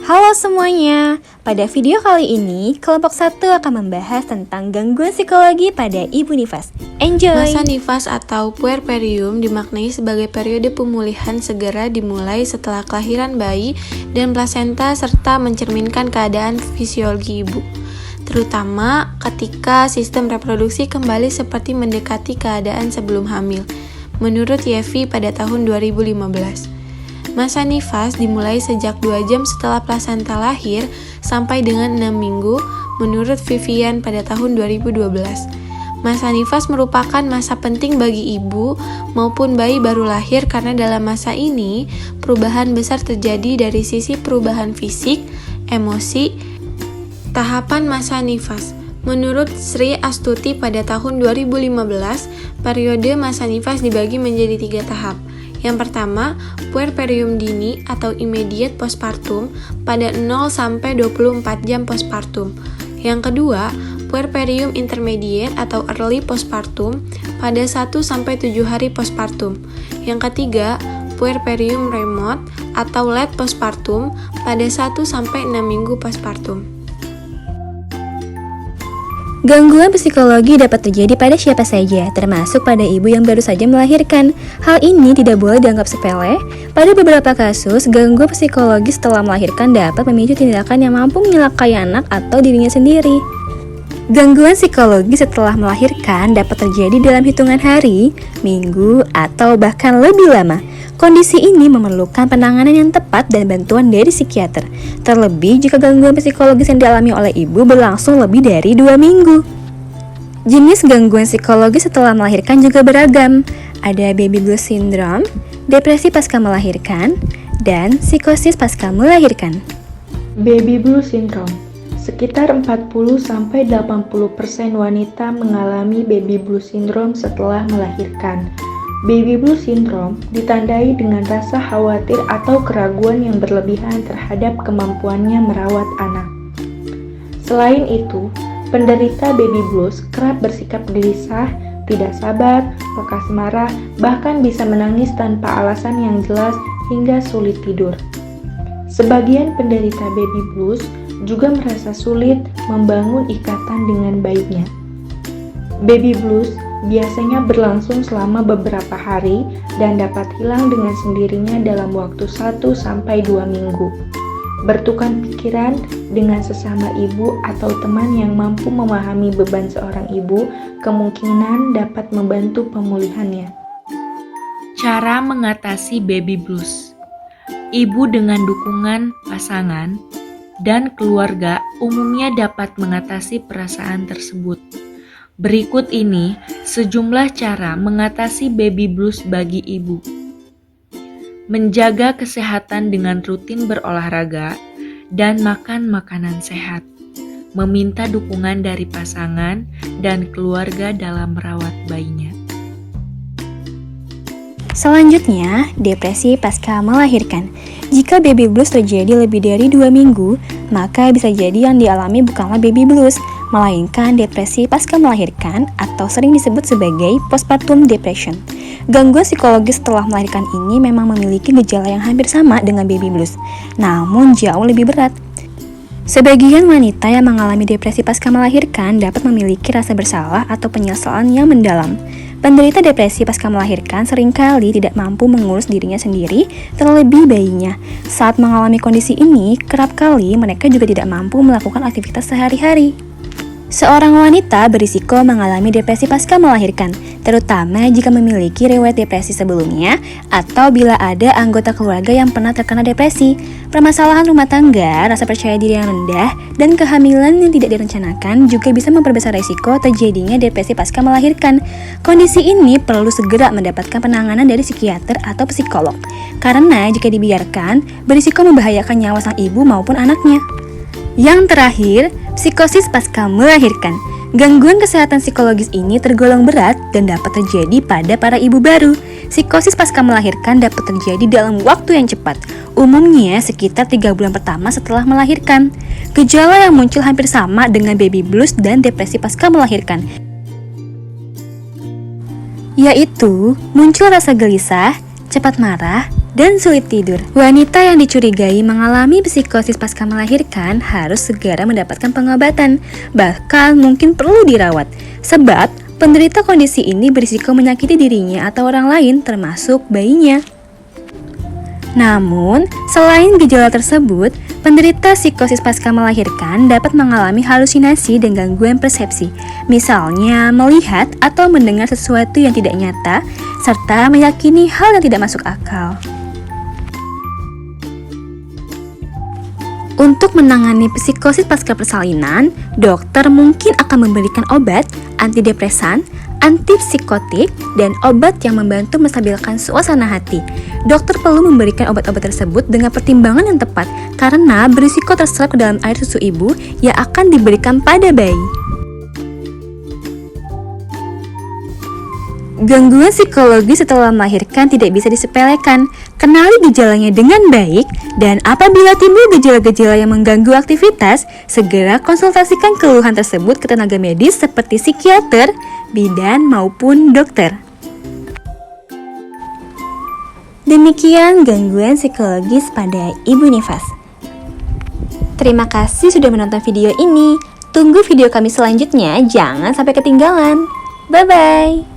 Halo semuanya, pada video kali ini kelompok 1 akan membahas tentang gangguan psikologi pada ibu nifas. Enjoy! Masa nifas atau puerperium dimaknai sebagai periode pemulihan segera dimulai setelah kelahiran bayi dan plasenta serta mencerminkan keadaan fisiologi ibu, terutama ketika sistem reproduksi kembali seperti mendekati keadaan sebelum hamil, menurut Yevi pada tahun 2015. Masa nifas dimulai sejak 2 jam setelah plasenta lahir sampai dengan 6 minggu, menurut Vivian pada tahun 2012. Masa nifas merupakan masa penting bagi ibu maupun bayi baru lahir karena dalam masa ini, perubahan besar terjadi dari sisi perubahan fisik, emosi, tahapan masa nifas. Menurut Sri Astuti pada tahun 2015, periode masa nifas dibagi menjadi 3 tahap. Yang pertama, puerperium dini atau immediate postpartum pada 0-24 jam postpartum. Yang kedua, puerperium intermediate atau early postpartum pada 1-7 hari postpartum. Yang ketiga, puerperium remote atau late postpartum pada 1-6 minggu postpartum. Gangguan psikologi dapat terjadi pada siapa saja, termasuk pada ibu yang baru saja melahirkan. Hal ini tidak boleh dianggap sepele. Pada beberapa kasus, gangguan psikologi setelah melahirkan dapat memicu tindakan yang mampu menyelakai anak atau dirinya sendiri. Gangguan psikologi setelah melahirkan dapat terjadi dalam hitungan hari, minggu, atau bahkan lebih lama. Kondisi ini memerlukan penanganan yang tepat dan bantuan dari psikiater, terlebih jika gangguan psikologis yang dialami oleh ibu berlangsung lebih dari 2 minggu. Jenis gangguan psikologis setelah melahirkan juga beragam. Ada baby blues syndrome, depresi pasca melahirkan, dan psikosis pasca melahirkan. Baby blues syndrome. Sekitar 40-80% wanita mengalami baby blues syndrome setelah melahirkan. Baby blues syndrome ditandai dengan rasa khawatir atau keraguan yang berlebihan terhadap kemampuannya merawat anak. Selain itu, penderita baby blues kerap bersikap gelisah, tidak sabar, lekas marah, bahkan bisa menangis tanpa alasan yang jelas hingga sulit tidur. Sebagian penderita baby blues juga merasa sulit membangun ikatan dengan bayinya. Baby blues biasanya berlangsung selama beberapa hari dan dapat hilang dengan sendirinya dalam waktu 1-2 minggu. Bertukar pikiran dengan sesama ibu atau teman yang mampu memahami beban seorang ibu kemungkinan dapat membantu pemulihannya. Cara mengatasi baby blues. Ibu dengan dukungan pasangan dan keluarga umumnya dapat mengatasi perasaan tersebut. Berikut ini sejumlah cara mengatasi baby blues bagi ibu. Menjaga kesehatan dengan rutin berolahraga dan makan makanan sehat. Meminta dukungan dari pasangan dan keluarga dalam merawat bayinya. Selanjutnya, depresi pasca melahirkan. Jika baby blues terjadi lebih dari 2 minggu, maka bisa jadi yang dialami bukanlah baby blues, melainkan depresi pasca melahirkan atau sering disebut sebagai postpartum depression. Gangguan psikologis setelah melahirkan ini memang memiliki gejala yang hampir sama dengan baby blues, namun jauh lebih berat. Sebagian wanita yang mengalami depresi pasca melahirkan dapat memiliki rasa bersalah atau penyesalan yang mendalam. Penderita depresi pasca melahirkan seringkali tidak mampu mengurus dirinya sendiri, terlebih bayinya. Saat mengalami kondisi ini, kerap kali mereka juga tidak mampu melakukan aktivitas sehari-hari. Seorang wanita berisiko mengalami depresi pasca melahirkan, terutama jika memiliki riwayat depresi sebelumnya atau bila ada anggota keluarga yang pernah terkena depresi. Permasalahan rumah tangga, rasa percaya diri yang rendah, dan kehamilan yang tidak direncanakan juga bisa memperbesar risiko terjadinya depresi pasca melahirkan. Kondisi ini perlu segera mendapatkan penanganan dari psikiater atau psikolog, karena jika dibiarkan, berisiko membahayakan nyawa sang ibu maupun anaknya. Yang terakhir, psikosis pasca melahirkan. Gangguan kesehatan psikologis ini tergolong berat dan dapat terjadi pada para ibu baru. Psikosis pasca melahirkan dapat terjadi dalam waktu yang cepat, umumnya sekitar 3 bulan pertama setelah melahirkan. Gejala yang muncul hampir sama dengan baby blues dan depresi pasca melahirkan, yaitu muncul rasa gelisah, cepat marah, dan sulit tidur. Wanita yang dicurigai mengalami psikosis pasca melahirkan harus segera mendapatkan pengobatan, bahkan mungkin perlu dirawat. Sebab, penderita kondisi ini berisiko menyakiti dirinya atau orang lain termasuk bayinya. Namun, selain gejala tersebut, penderita psikosis pasca melahirkan dapat mengalami halusinasi dan gangguan persepsi, misalnya melihat atau mendengar sesuatu yang tidak nyata, serta meyakini hal yang tidak masuk akal. Untuk menangani psikosis pasca persalinan, dokter mungkin akan memberikan obat, antidepresan, antipsikotik, dan obat yang membantu menstabilkan suasana hati. Dokter perlu memberikan obat-obat tersebut dengan pertimbangan yang tepat karena berisiko terserap ke dalam air susu ibu yang akan diberikan pada bayi. Gangguan psikologi setelah melahirkan tidak bisa disepelekan. Kenali gejalanya dengan baik, dan apabila timbul gejala-gejala yang mengganggu aktivitas, segera konsultasikan keluhan tersebut ke tenaga medis seperti psikiater, bidan, maupun dokter. Demikian gangguan psikologis pada ibu nifas. Terima kasih sudah menonton video ini. Tunggu video kami selanjutnya, jangan sampai ketinggalan. Bye-bye.